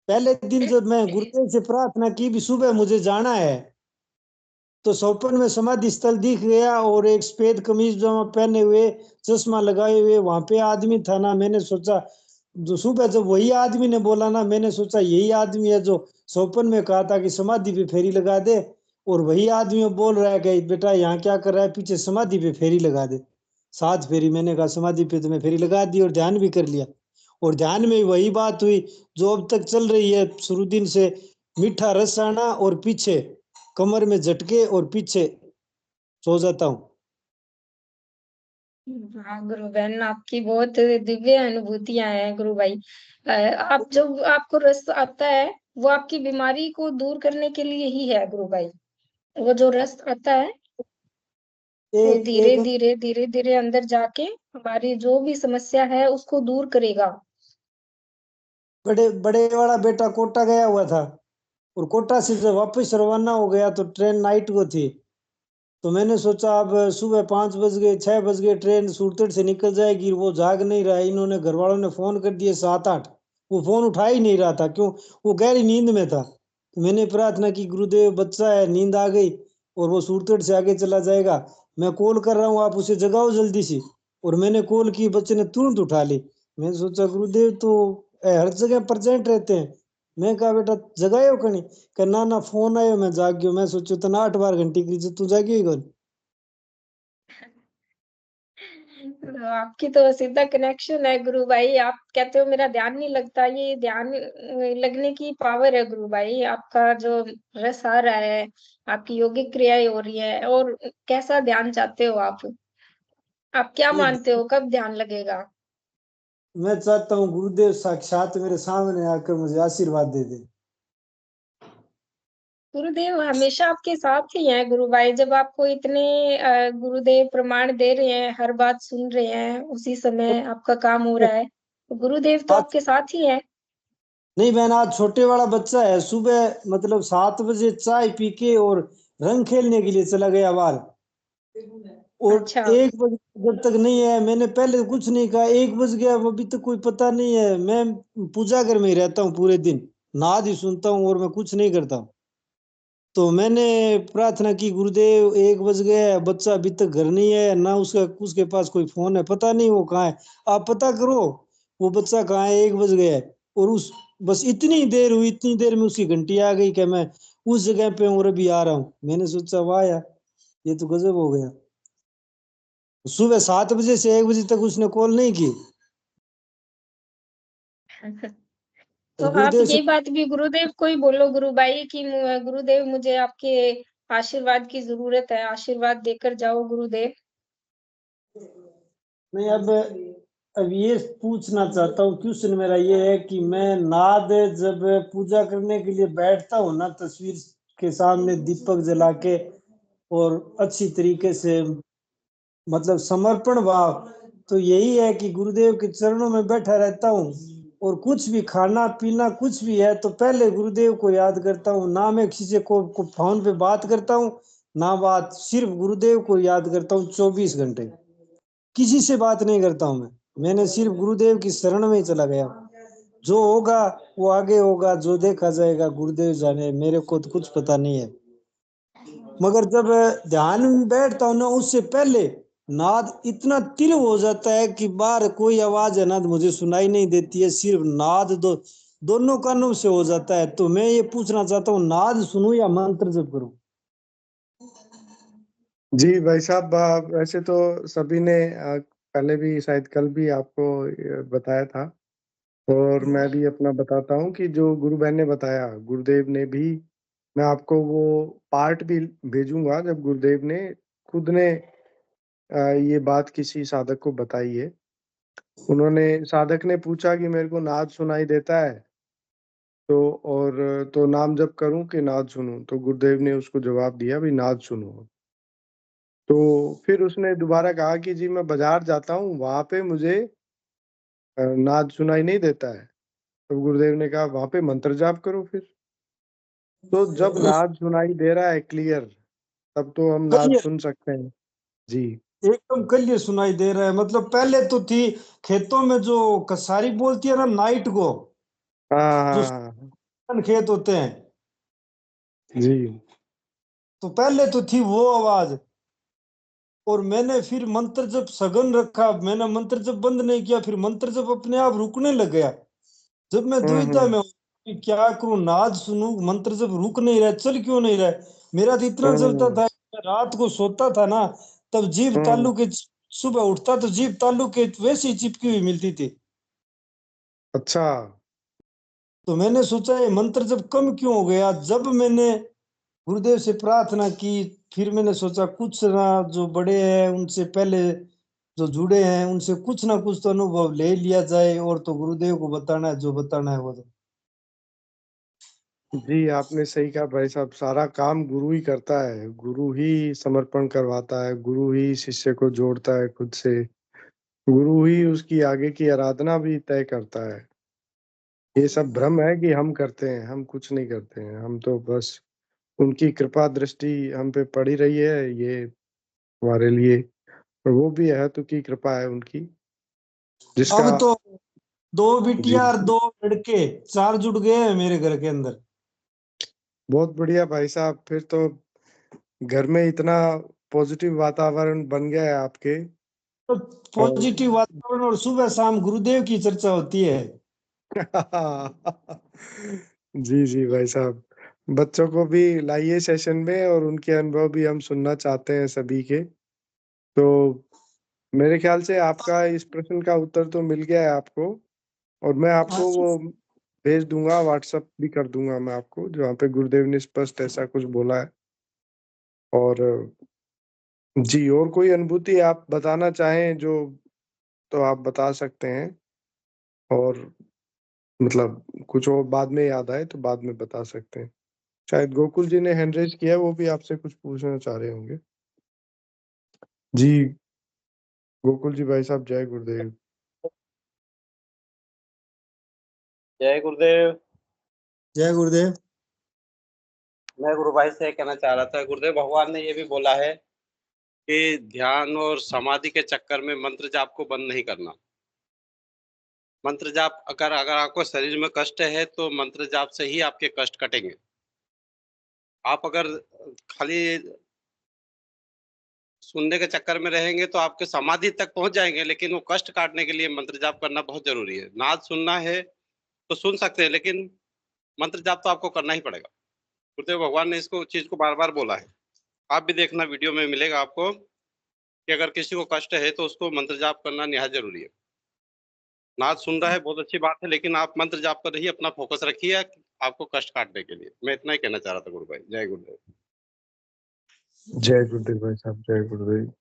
पहले दिन जब मैं गुरुदेव से प्रार्थना की भी सुबह मुझे जाना है, तो स्वप्न में समाधि स्थल दिख गया, और एक सफेद कमीज जो पहने हुए, चश्मा लगाए हुए वहां पे आदमी था ना। मैंने सोचा, जो सुबह जब वही आदमी ने बोला ना, मैंने सोचा यही आदमी है जो स्वप्न में कहा था कि समाधि पे फेरी लगा दे। और वही आदमी बोल रहा है कि बेटा यहाँ क्या कर रहा है, पीछे समाधि पे फेरी लगा दे, 7 फेरी। मैंने कहा समाधि पे तो मैं फेरी लगा दी और ध्यान भी कर लिया। और ध्यान में वही बात हुई जो अब तक चल रही है शुरू दिन से, मीठा रस आना और पीछे कमर में झटके और पीछे सो जाता हूँ। हाँ गुरु बहन, आपकी बहुत दिव्य अनुभूतियां हैं गुरु भाई। आप जो आपको रस आता है, वो आपकी बीमारी को दूर करने के लिए ही है गुरु भाई। वो जो रस आता है, वो एक धीरे एक धीरे धीरे धीरे अंदर जाके हमारी जो भी समस्या है उसको दूर करेगा। बड़े बड़े वाला बेटा कोटा गया हुआ था, और कोटा से जब वापस रवाना हो गया तो ट्रेन नाइट को थी। तो मैंने सोचा अब सुबह 5 बज गए, 6 बज गए, ट्रेन सूरतेट से निकल जाएगी। वो जाग नहीं रहा, इन्होंने घर वालों ने फोन कर दिए 7-8, वो फोन उठा ही नहीं रहा था, क्यों, वो गहरी नींद में था। तो मैंने प्रार्थना की, गुरुदेव बच्चा है, नींद आ गई और वो सूरतेट से आगे चला जाएगा, मैं कॉल कर रहा हूँ, आप उसे जगाओ जल्दी से। और मैंने कॉल की, बच्चे ने तुरंत उठा ली। मैंने सोचा गुरुदेव तो हर जगह प्रेजेंट रहते हैं। मैं कहा बेटा जगाए हो कहीं? कहा ना ना, फोन आयो मैं जाग गयो, मैं सोचो तना 8-12 घंटे की तू जागी ही कौन। तो आपकी तो सीधा कनेक्शन है गुरु भाई। आप कहते हो मेरा ध्यान नहीं लगता, ये ध्यान लगने की पावर है गुरु भाई। आपका जो रस आ रहा है, आपकी योगिक क्रियाएं हो रही है, और कैसा ध्यान चाहते हो आप क्या ये मानते हो कब ध्यान लगेगा? मैं चाहता हूँ गुरुदेव साक्षात मेरे सामने आकर मुझे आशीर्वाद दे दे। गुरुदेव हमेशा आपके साथ ही हैं गुरु भाई। जब आपको इतने गुरुदेव प्रमाण दे रहे हैं, हर बात सुन रहे हैं, उसी समय आपका काम हो रहा है, तो गुरुदेव तो आज आपके साथ ही है। नहीं बहन, आज छोटे वाला बच्चा है, सुबह मतलब 7 बजे चाय पी के और रंग खेलने के लिए चला गया बाहर। और अच्छा। 1 बजे जब तक नहीं है, मैंने पहले कुछ नहीं कहा, 1 बज गया, वो अभी तक कोई पता नहीं है। मैं पूजा घर में ही रहता हूँ पूरे दिन, नाद ही सुनता हूँ और मैं कुछ नहीं करता हूँ। तो मैंने प्रार्थना की, गुरुदेव 1 बज गया है, बच्चा अभी तक घर नहीं है ना, उसका उसके पास कोई फोन है, पता नहीं वो कहाँ है, आप पता करो वो बच्चा कहाँ है, 1 बज गया है। और उस बस इतनी देर हुई, इतनी देर में उसकी घंटी आ गई कि मैं उस जगह पे हूँ और अभी आ रहा हूँ। मैंने सोचा वाह यार, ये तो गजब हो गया। सुबह 7 बजे से 1 बजे तक उसने कॉल नहीं की। तो आप गुरुदेव से ये बात भी गुरुदेव को ही बोलो गुरु भाई कि गुरुदेव मुझे आपके आशीर्वाद की जरूरत है, आशीर्वाद देकर जाओ गुरुदेव। मैं अब ये पूछना चाहता हूँ, क्वेश्चन मेरा ये है कि मैं नाद जब पूजा करने के लिए बैठता हूँ ना, तस्वीर के सामने दीपक जला के और अच्छी तरीके से मतलब समर्पण भाव, तो यही है कि गुरुदेव के चरणों में बैठा रहता हूँ और कुछ भी खाना पीना कुछ भी है तो पहले गुरुदेव को याद करता हूँ। ना मैं किसी से को फोन पे बात करता हूँ, ना बात, सिर्फ गुरुदेव को याद करता हूँ 24 घंटे। किसी से बात नहीं करता हूँ मैंने सिर्फ गुरुदेव की शरण में ही चला गया। जो होगा वो आगे होगा, जो देखा जाएगा गुरुदेव जाने, मेरे को तो कुछ पता नहीं है। मगर जब ध्यान में बैठता हूँ ना, उससे पहले नाद इतना तीव्र हो जाता है कि बाहर कोई आवाज है ना मुझे सुनाई नहीं देती है, सिर्फ नाद दोनों कानों से हो जाता है। तो मैं ये पूछना चाहता हूँ, नाद सुनूं या मंत्र जप करूं? जी भाई साहब, वैसे तो सभी ने पहले भी शायद कल भी आपको बताया था, और मैं भी अपना बताता हूँ कि जो गुरु बहन ने बताया, गुरुदेव ने भी, मैं आपको वो पार्ट भी भेजूंगा जब गुरुदेव ने खुद ने ये बात किसी साधक को बताई है। उन्होंने, साधक ने पूछा कि मेरे को नाद सुनाई देता है तो नाम जप करूं कि नाद सुनूं, तो गुरुदेव ने उसको जवाब दिया भाई नाद सुनो। तो फिर उसने दोबारा कहा कि जी मैं बाजार जाता हूँ, वहां पे मुझे नाद सुनाई नहीं देता है। तो गुरुदेव ने कहा वहां पे मंत्र जाप करो फिर। तो जब नाद सुनाई दे रहा है क्लियर, तब तो हम नाद कहिए, सुन सकते हैं। जी एकदम क्लियर सुनाई दे रहा है। मतलब पहले तो थी खेतों में जो कसारी बोलती है ना नाइट को, हाँ जो हाँ हाँ, खेत होते हैं, जी तो पहले तो थी वो आवाज। और मैंने फिर मंत्र जब सघन रखा, मैंने मंत्र जब बंद नहीं किया, फिर मंत्र जब अपने आप रुकने लग गया। जब मैं दुविधा हम्म में हूं कि क्या करूं, नाद सुनूं, मंत्र जब रुक नहीं रहा, चल क्यों नहीं रहा। मेरा तो इतना चलता हम्म था, मैं रात को सोता था ना, तब जीभ हम्म तालू के, सुबह उठता तो जीभ तालू के वैसी चिपकी हुई मिलती थी। अच्छा, तो मैंने सोचा ये मंत्र जब कम क्यों हो गया। जब मैंने गुरुदेव से प्रार्थना की, फिर मैंने सोचा कुछ ना, जो बड़े हैं उनसे पहले जो जुड़े हैं उनसे कुछ ना कुछ तो अनुभव ले लिया जाए, और तो गुरुदेव को बताना है जो बताना है वो तो। जी आपने सही कहा भाई साहब, सारा काम गुरु ही करता है, गुरु ही समर्पण करवाता है, गुरु ही शिष्य को जोड़ता है खुद से, गुरु ही उसकी आगे की आराधना भी तय करता है। ये सब भ्रम है कि हम करते हैं, हम कुछ नहीं करते हैं, हम तो बस उनकी कृपा दृष्टि हम पे पड़ी रही है, ये हमारे लिए, और वो भी है तो की कृपा है उनकी, जिसका। अब तो 2 जी बिटिया और 2 लड़के, 4 जुड़ गए हैं मेरे घर के अंदर। बहुत बढ़िया भाई साहब, फिर तो घर में इतना पॉजिटिव वातावरण बन गया है आपके। तो और पॉजिटिव वातावरण, और सुबह शाम गुरुदेव की चर्चा होती है। जी जी भाई साहब, बच्चों को भी लाइए सेशन में, और उनके अनुभव भी हम सुनना चाहते हैं सभी के। तो मेरे ख्याल से आपका इस प्रश्न का उत्तर तो मिल गया है आपको, और मैं आपको वो भेज दूंगा, व्हाट्सएप भी कर दूंगा मैं आपको, जहाँ पे गुरुदेव ने स्पष्ट ऐसा कुछ बोला है। और जी, और कोई अनुभूति आप बताना चाहें जो, तो आप बता सकते हैं, और मतलब कुछ और बाद में याद आए तो बाद में बता सकते हैं। शायद गोकुल जी ने हैंड रेज किया है, वो भी आपसे कुछ पूछना चाह रहे होंगे। जी गोकुल जी भाई साहब, जय गुरुदेव। जय गुरुदेव। जय गुरुदेव। मैं गुरु भाई से कहना चाह रहा था, गुरुदेव भगवान ने ये भी बोला है कि ध्यान और समाधि के चक्कर में मंत्र जाप को बंद नहीं करना। मंत्र जाप अगर आपको शरीर में कष्ट है तो मंत्र जाप से ही आपके कष्ट कटेंगे। आप अगर खाली सुनने के चक्कर में रहेंगे तो आपके समाधि तक पहुंच जाएंगे, लेकिन वो कष्ट काटने के लिए मंत्र जाप करना बहुत जरूरी है। नाद सुनना है तो सुन सकते हैं, लेकिन मंत्र जाप तो आपको करना ही पड़ेगा। गुरुदेव भगवान ने इसको चीज को बार बार बोला है। आप भी देखना, वीडियो में मिलेगा आपको कि अगर किसी को कष्ट है तो उसको मंत्र जाप करना निहायत जरूरी है। नाद सुन रहा है बहुत अच्छी बात है, लेकिन आप मंत्र जाप पर ही अपना फोकस रखिए आपको कष्ट काटने के लिए। मैं इतना ही कहना चाह रहा था गुरु भाई। जय गुरुदेव। जय गुरुदेव भाई साहब, जय गुरुदेव।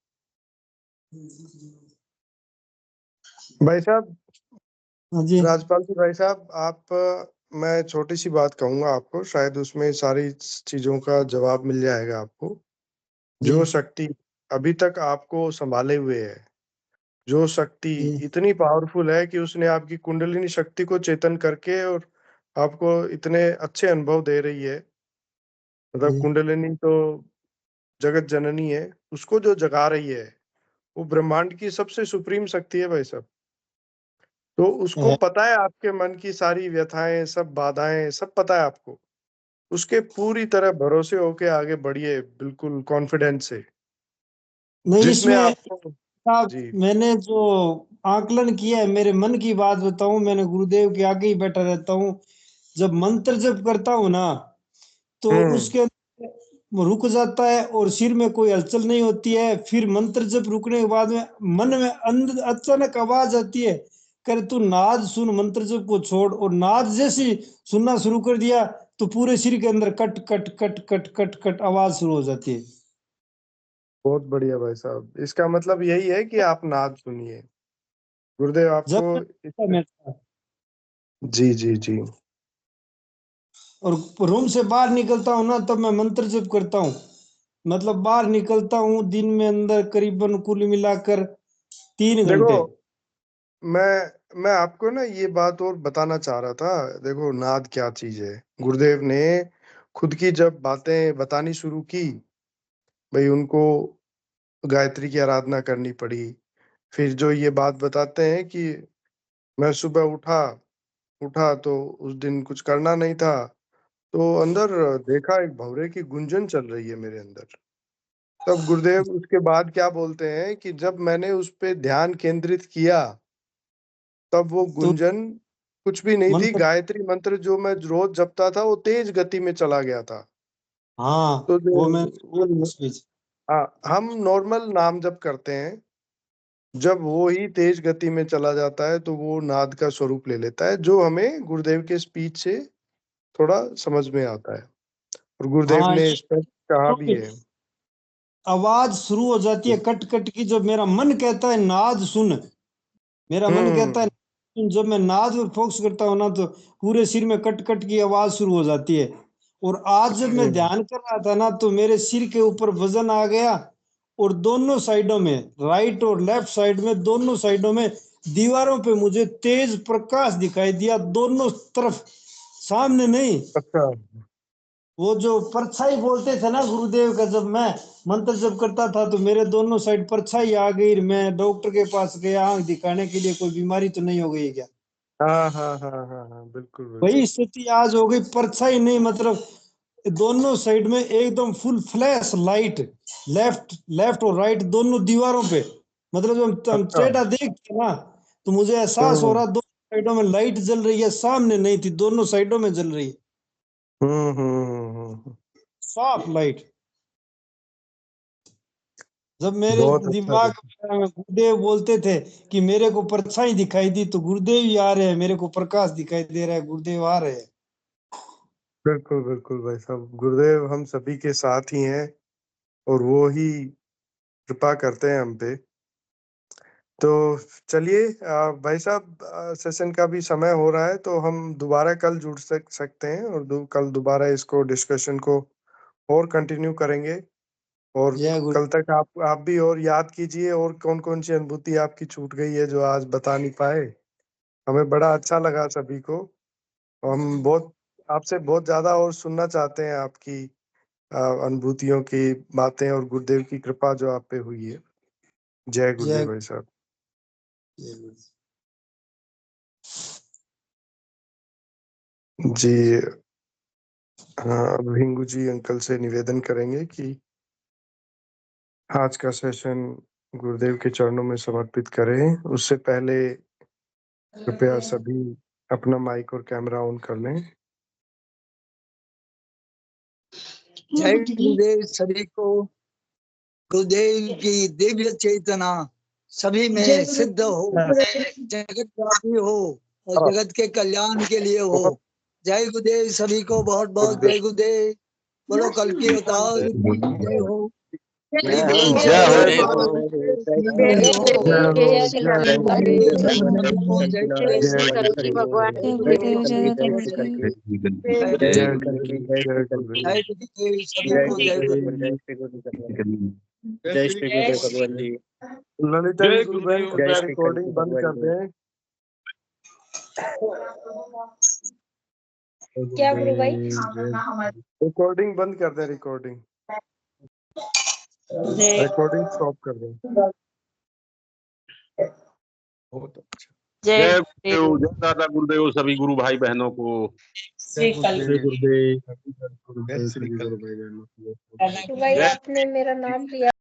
भाई साहब, हाँ जी। राजपाल जी भाई साहब, मैं छोटी सी बात कहूंगा आपको, शायद उसमें सारी चीजों का जवाब मिल जाएगा आपको। जो जी। शक्ति अभी तक आपको संभाले हुए है, जो शक्ति जी। इतनी पावरफुल है कि उसने आपकी कुंडलिनी शक्ति को चेतन करके और आपको इतने अच्छे अनुभव दे रही है। मतलब जी। कुंडलिनी तो जगत जननी है, उसको जो जगा रही है वो ब्रह्मांड की सबसे सुप्रीम शक्ति है भाई साहब। तो उसको है। पता है आपके मन की सारी व्यथाएं, सब बाधाएं, सब पता है आपको। उसके पूरी तरह भरोसे होके आगे बढ़िए, बिल्कुल कॉन्फिडेंस से, नहीं, जिसमें इसमें आपको। आप जी। मैंने जो आकलन किया है, मेरे मन की बात बताऊं, मैंने गुरुदेव के आगे ही बैठा रहता हूँ। जब मंत्र जप करता हूँ ना, तो हम्म। उसके वो रुक जाता है और सिर में कोई हलचल नहीं होती है। फिर मंत्र जप रुकने के बाद में मन में अंदर अचानक आवाज आती है, कर तू नाद सुन, मंत्र जप को छोड़। और नाद जैसी सुनना शुरू कर दिया तो पूरे सिर के अंदर cut cut cut cut cut cut आवाज शुरू हो जाती है। बहुत बढ़िया भाई साहब, इसका मतलब यही है कि आप नाद सुनिए, गुरुदेव जब आपको मैं जी जी जी। और रूम से बाहर निकलता हूँ ना, तब मैं मंत्र जप करता हूँ। मतलब बाहर निकलता हूँ दिन में अंदर करीबन कुल मिलाकर 3 घंटे। देखो, मैं आपको ना ये बात और बताना चाह रहा था। देखो, नाद क्या चीज है। गुरुदेव ने खुद की जब बातें बतानी शुरू की, भाई उनको गायत्री की आराधना करनी पड़ी। फिर जो ये बात बताते हैं कि मैं सुबह उठा उठा तो उस दिन कुछ करना नहीं था, तो अंदर देखा एक भंवरे की गुंजन चल रही है मेरे अंदर। तब गुरुदेव उसके बाद क्या बोलते हैं कि जब मैंने उस पे ध्यान केंद्रित किया, तब वो तो गुंजन कुछ भी नहीं थी। मंत्र, गायत्री मंत्र जो मैं रोज जपता था वो तेज गति में चला गया था। हाँ तो जो वो मैं वो हम नॉर्मल नाम जप करते हैं, जब वो ही तेज गति में चला जाता है तो वो नाद का स्वरूप ले लेता है, जो हमें गुरुदेव के स्पीच से थोड़ा समझ में आता है। और गुरुदेव हाँ ने ये स्पष्ट कहा भी है। आवाज शुरू हो जाती है कट कट की। जब मेरा मन कहता है नाद सुन, मेरा मन कहता है हम्म सुन, जब मैं नाद पर फोकस करता हूँ ना, तो पूरे सिर में कट कट की आवाज शुरू हो जाती है। और आज जब मैं हम्म। ध्यान कर रहा था ना, तो मेरे सिर के ऊपर वजन आ गया। और दोनों साइडों में, राइट और लेफ्ट साइड में, दोनों साइडों में दीवारों पे मुझे तेज प्रकाश दिखाई दिया, दोनों तरफ। सामने नहीं, अच्छा। वो जो परछाई बोलते थे ना गुरुदेव का, जब मैं मंत्र जप करता था तो मेरे दोनों साइड परछाई आ गई। मैं डॉक्टर के पास गया आंख दिखाने के लिए, कोई बीमारी तो नहीं हो गई है क्या। हाँ हाँ हाँ हाँ हाँ, बिल्कुल वही बिल्कुल। स्थिति आज हो गई, परछाई नहीं, मतलब दोनों साइड में एकदम full flash light, left left और राइट दोनों दीवारों पे। मतलब जब हम अच्छा। टेढ़ा देखते हैं ना, तो मुझे एहसास हो हम्म रहा दोनों साइडों में लाइट जल रही है, सामने नहीं थी, दोनों साइडों में जल रही है, हम्म। साफ लाइट। जब मेरे बहुत अच्छा दिमाग था। में गुरुदेव बोलते थे कि मेरे को परछाई दिखाई दी, तो गुरुदेव ही आ रहे हैं, मेरे को प्रकाश दिखाई दे रहा है, गुरुदेव आ रहे हैं। बिल्कुल बिल्कुल भाई साहब, गुरुदेव हम सभी के साथ ही हैं और वो ही कृपा करते हैं हम पे। तो चलिए भाई साहब, सेशन का भी समय हो रहा है, तो हम दोबारा कल जुड़ सकते हैं और कल दोबारा इसको डिस्कशन को और कंटिन्यू करेंगे। और जय गुरु। कल तक आप भी और याद कीजिए और कौन कौन सी अनुभूति आपकी छूट गई है जो आज बता नहीं पाए। हमें बड़ा अच्छा लगा सभी को। हम बहुत आपसे बहुत ज्यादा और सुनना चाहते हैं आपकी अनुभूतियों की बातें और गुरुदेव की कृपा जो आप पे हुई है। जय जय गुरुदेव भाई साहब। जय गुरु। जी। हाँ, अब हिंगू जी अंकल से निवेदन करेंगे कि आज का सेशन गुरुदेव के चरणों में समर्पित करें। उससे पहले कृपया सभी अपना माइक और कैमरा ऑन कर लें। जय गुरुदेव सभी को। गुरुदेव की दिव्य चेतना सभी में सिद्ध हो, जगत व्यापी हो और जगत के कल्याण के लिए हो। जय गुरुदेव सभी को बहुत बहुत जय गुरुदेव। बोलो कल की अवतार जय हो। जय हो। जय श्री गुरुदेव भगवान जी। ललिता जी गुरुदेव कृपया रिकॉर्डिंग बंद कर दें। क्या गुरु भाई? रिकॉर्डिंग बंद कर दें। रिकॉर्डिंग स्टॉप कर दें। बहुत अच्छा। जय गुरुदेव, जय दादा गुरुदेव सभी गुरु भाई बहनों को। गुरु भाई आपने मेरा नाम लिया।